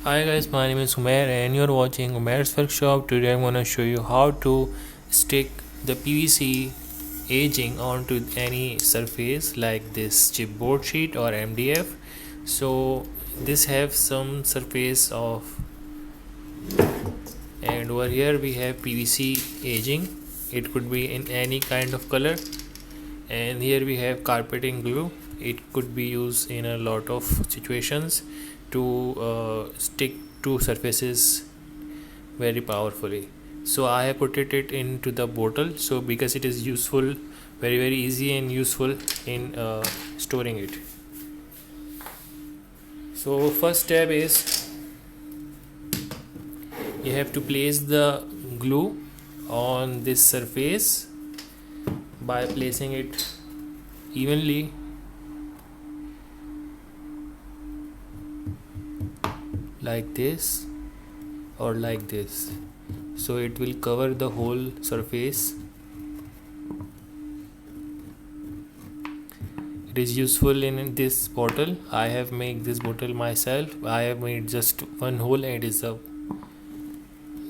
Hi guys, my name is Umair and you're watching Umair's Workshop. Today I'm gonna show you how to stick the PVC aging onto any surface like this chipboard sheet or MDF. So this have some surface of, and over here we have PVC aging. It could be in any kind of color, and here we have carpeting glue. It could be used in a lot of situations to stick to surfaces very powerfully. So I have put it into the bottle, so because it is useful, very easy and useful in storing it. So first step is you have to place the glue on this surface by placing it evenly like this or like this, so it will cover the whole surface. It is useful in this bottle. I have made this bottle myself. I have made just one hole and it is a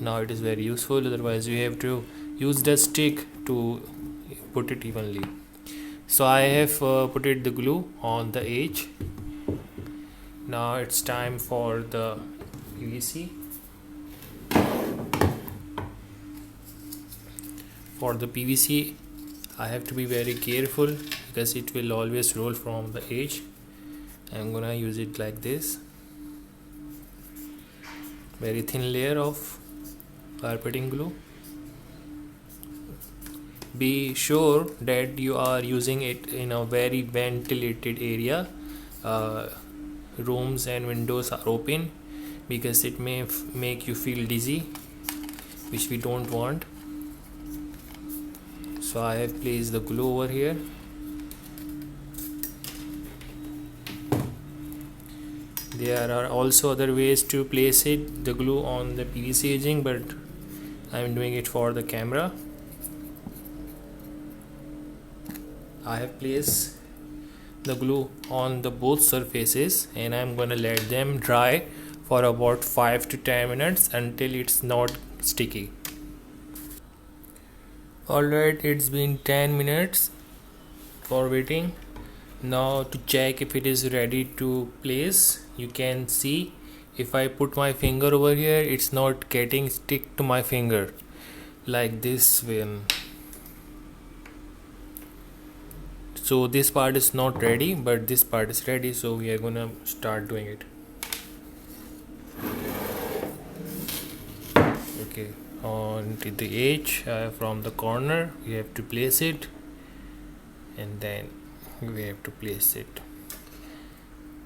now it is very useful. Otherwise you have to use the stick to put it evenly. So I have put it the glue on the edge. Now it's time for the PVC. For the PVC I have to be very careful because it will always roll from the edge. I'm gonna use it like this, very thin layer of carpeting glue. Be sure that you are using it in a very ventilated area. Rooms and windows are open because it may make you feel dizzy, which we don't want. So I have placed the glue over here. There are also other ways to place it, the glue on the PVC aging, but I'm doing it for the camera. I have placed the glue on the both surfaces and I'm gonna let them dry for about 5 to 10 minutes until it's not sticky. Alright, it's been 10 minutes for waiting. Now to check if it is ready to place, you can see if I put my finger over here, it's not getting stick to my finger like this one. So this part is not ready, but this part is ready, so we are gonna start doing it. Okay, on to the edge, from the corner we have to place it, and then we have to place it,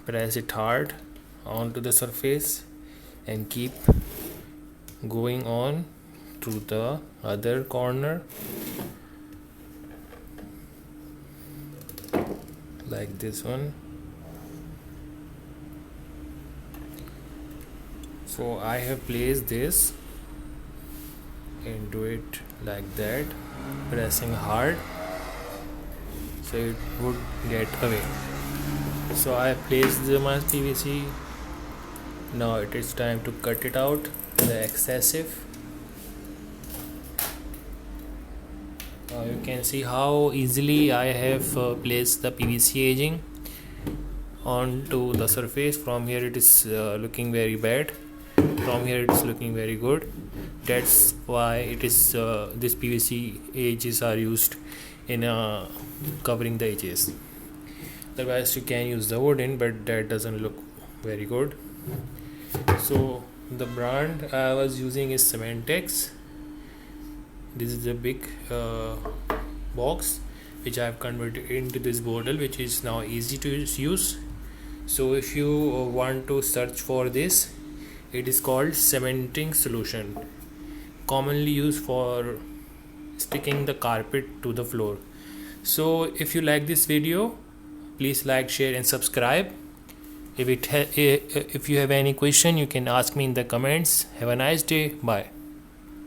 press it hard onto the surface and keep going on to the other corner like this one. So I have placed this and do it like that, pressing hard so it would get away. So I have placed my PVC. Now it is time to cut it out, the excessive. You can see how easily I have placed the PVC aging onto the surface. From here it is looking very bad, from here it is looking very good. That's why it is this PVC edges are used in covering the edges. Otherwise you can use the wooden, but that doesn't look very good. So the brand I was using is Cementex. This is a big box which I have converted into this bottle, which is now easy to use. So if you want to search for this, it is called cementing solution, commonly used for sticking the carpet to the floor. So if you like this video, please like, share and subscribe. If you have any question, you can ask me in the comments. Have a nice day. Bye.